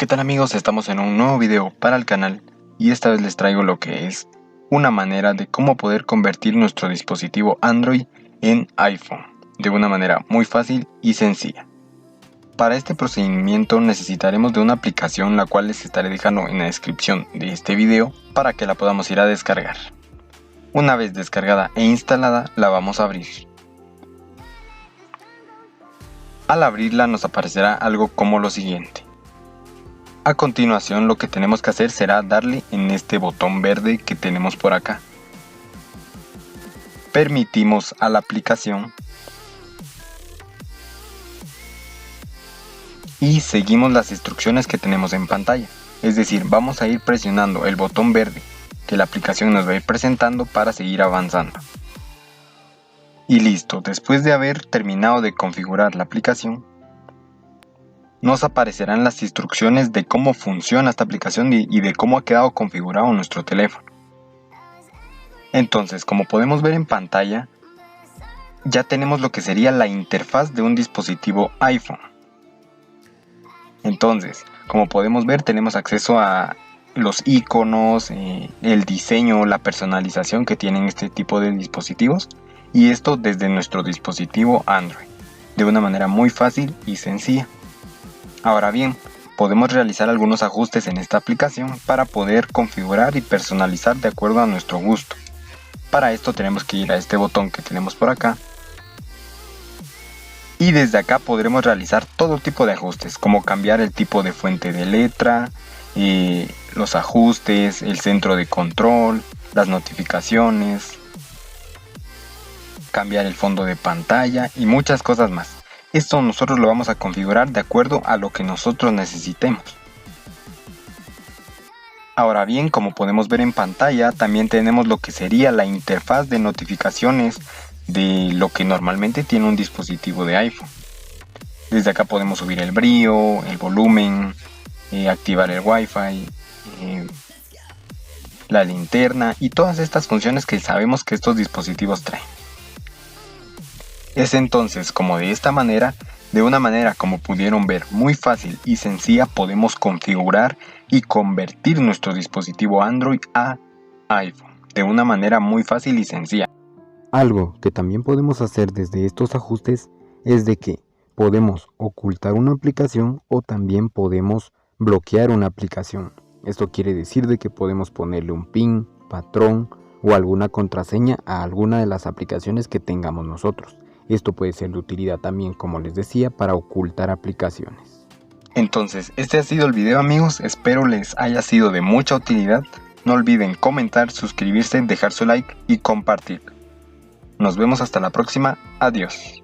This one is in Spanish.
¿Qué tal amigos? Estamos en un nuevo video para el canal y esta vez les traigo lo que es una manera de cómo poder convertir nuestro dispositivo Android en iPhone de una manera muy fácil y sencilla. Para este procedimiento necesitaremos de una aplicación la cual les estaré dejando en la descripción de este video para que la podamos ir a descargar. Una vez descargada e instalada la vamos a abrir. Al abrirla nos aparecerá algo como lo siguiente. A continuación lo que tenemos que hacer será darle en este botón verde que tenemos por acá. Permitimos a la aplicación y seguimos las instrucciones que tenemos en pantalla. Es decir, vamos a ir presionando el botón verde que la aplicación nos va a ir presentando para seguir avanzando. Y listo, después de haber terminado de configurar la aplicación, nos aparecerán las instrucciones de cómo funciona esta aplicación y de cómo ha quedado configurado nuestro teléfono. Entonces, como podemos ver en pantalla, ya tenemos lo que sería la interfaz de un dispositivo iPhone. Entonces, como podemos ver, tenemos acceso a los iconos, el diseño, la personalización que tienen este tipo de dispositivos, y esto desde nuestro dispositivo Android, de una manera muy fácil y sencilla. Ahora bien, podemos realizar algunos ajustes en esta aplicación para poder configurar y personalizar de acuerdo a nuestro gusto. Para esto tenemos que ir a este botón que tenemos por acá. Y desde acá podremos realizar todo tipo de ajustes, como cambiar el tipo de fuente de letra, los ajustes, el centro de control, las notificaciones, cambiar el fondo de pantalla y muchas cosas más. Esto nosotros lo vamos a configurar de acuerdo a lo que nosotros necesitemos. Ahora bien, como podemos ver en pantalla, también tenemos lo que sería la interfaz de notificaciones de lo que normalmente tiene un dispositivo de iPhone. Desde acá podemos subir el brillo, el volumen, activar el Wi-Fi, la linterna y todas estas funciones que sabemos que estos dispositivos traen. Es entonces como de esta manera, de una manera como pudieron ver muy fácil y sencilla, podemos configurar y convertir nuestro dispositivo Android a iPhone de una manera muy fácil y sencilla. Algo que también podemos hacer desde estos ajustes es de que podemos ocultar una aplicación o también podemos bloquear una aplicación. Esto quiere decir de que podemos ponerle un PIN, patrón o alguna contraseña a alguna de las aplicaciones que tengamos nosotros. Esto puede ser de utilidad también, como les decía, para ocultar aplicaciones. Entonces, este ha sido el video amigos, espero les haya sido de mucha utilidad. No olviden comentar, suscribirse, dejar su like y compartir. Nos vemos hasta la próxima, adiós.